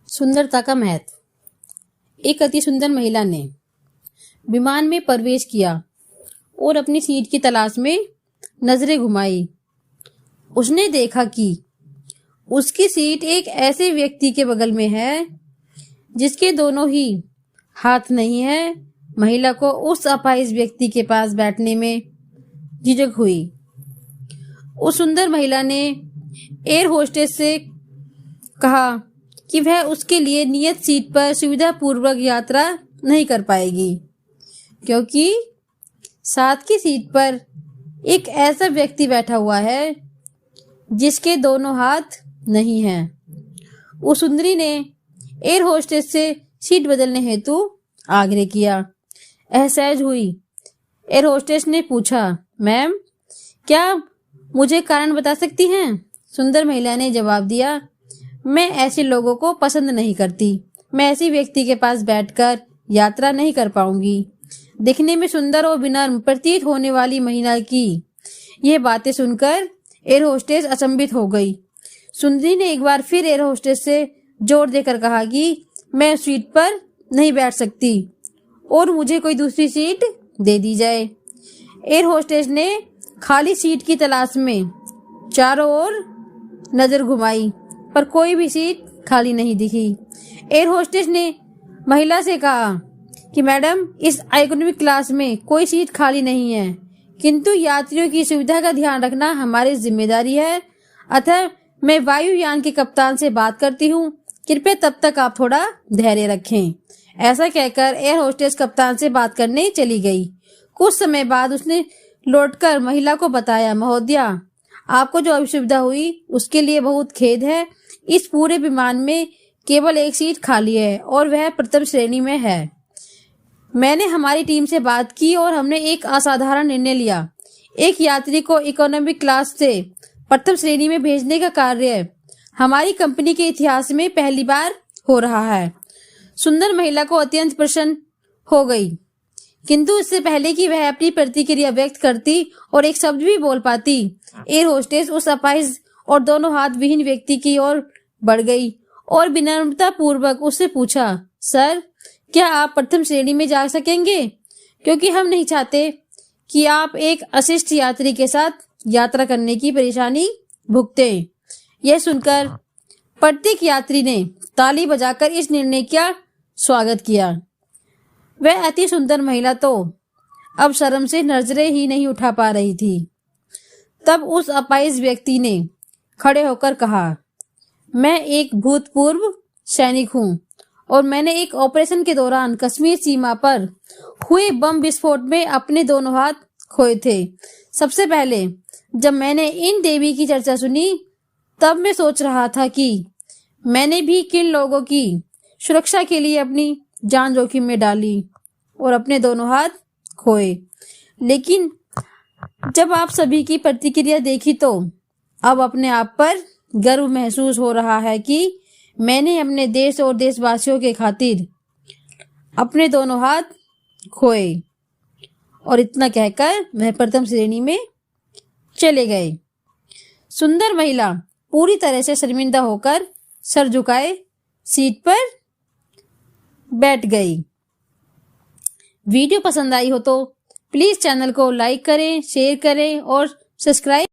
सुंदरता का महत्व। एक अति सुंदर महिला ने विमान में प्रवेश किया और अपनी सीट की तलाश में नजरें घुमाई। उसने देखा कि उसकी सीट एक ऐसे व्यक्ति के बगल में है जिसके दोनों ही हाथ नहीं है। महिला को उस अपाहिज व्यक्ति के पास बैठने में झिझक हुई। उस सुंदर महिला ने एयर होस्टेस से कहा कि वह उसके लिए नियत सीट पर सुविधापूर्वक यात्रा नहीं कर पाएगी, क्योंकि साथ की सीट पर एक ऐसा व्यक्ति बैठा हुआ है जिसके दोनों हाथ नहीं हैं। उस सुंदरी ने एयर होस्टेस से सीट बदलने हेतु आग्रह किया। असहज हुई एयर होस्टेस ने पूछा, मैम, क्या मुझे कारण बता सकती हैं? सुंदर महिला ने जवाब दिया, मैं ऐसे लोगों को पसंद नहीं करती। मैं ऐसे व्यक्ति के पास बैठकर यात्रा नहीं कर पाऊंगी। दिखने में सुंदर और विनम्र प्रतीत होने वाली महिला की यह बातें सुनकर एयर होस्टेस अचंभित हो गई। सुंदरी ने एक बार फिर एयर होस्टेस से जोर देकर कहा कि मैं उस सीट पर नहीं बैठ सकती और मुझे कोई दूसरी सीट दे दी जाए। एयर होस्टेस ने खाली सीट की तलाश में चारों ओर नजर घुमाई, पर कोई भी सीट खाली नहीं दिखी। एयर होस्टेस ने महिला से कहा कि मैडम, इस इकोनॉमिक क्लास में कोई सीट खाली नहीं है, किंतु यात्रियों की सुविधा का ध्यान रखना हमारी जिम्मेदारी है। अतः मैं वायुयान के कप्तान से बात करती हूँ। कृपया तब तक आप थोड़ा धैर्य रखें। ऐसा कहकर एयर होस्टेस कप्तान से बात करने चली गई। कुछ समय बाद उसने लौटकर महिला को बताया, महोदया, आपको जो असुविधा हुई उसके लिए बहुत खेद है। इस पूरे विमान में केवल एक सीट खाली है और वह प्रथम श्रेणी में है। मैंने हमारी टीम से बात की और हमने एक असाधारण निर्णय लिया। एक यात्री को इकोनॉमिक क्लास से प्रथम श्रेणी में भेजने का कार्य हमारी कंपनी के इतिहास में पहली बार हो रहा है। सुंदर महिला को अत्यंत प्रसन्न हो गई, किंतु इससे पहले कि वह अपनी प्रतिक्रिया व्यक्त करती और एक शब्द भी बोल पाती, एयर होस्टेस उस अपाहिज और दोनों हाथ विहीन व्यक्ति की ओर बढ़ गई और विनम्रता पूर्वक उससे पूछा, सर, क्या आप प्रथम श्रेणी में जा सकेंगे? क्योंकि हम नहीं चाहते कि आप एक अशिष्ट यात्री के साथ यात्रा करने की परेशानी भुगते। यह सुनकर प्रत्येक यात्री ने ताली बजाकर इस निर्णय का स्वागत किया। वह अति सुंदर महिला तो अब शर्म से नजरें ही नहीं उठा पा रही थी। तब उस अपाहिज व्यक्ति ने खड़े होकर कहा, मैं एक भूतपूर्व सैनिक हूँ और मैंने एक ऑपरेशन के दौरान कश्मीर सीमा पर हुए बम विस्फोट में अपने दोनों हाथ खोए थे। सबसे पहले जब मैंने इन देवी की चर्चा सुनी, तब मैं सोच रहा था कि मैंने भी किन लोगों की सुरक्षा के लिए अपनी जान जोखिम में डाली और अपने दोनों हाथ खोए। लेकिन जब आप सभी की प्रतिक्रिया देखी तो अब अपने आप पर गर्व महसूस हो रहा है कि मैंने अपने देश और देशवासियों के खातिर अपने दोनों हाथ खोए। और इतना कहकर वह प्रथम श्रेणी में चले गए। सुंदर महिला पूरी तरह से शर्मिंदा होकर सर झुकाए सीट पर बैठ गई। वीडियो पसंद आई हो तो प्लीज चैनल को लाइक करें, शेयर करें और सब्सक्राइब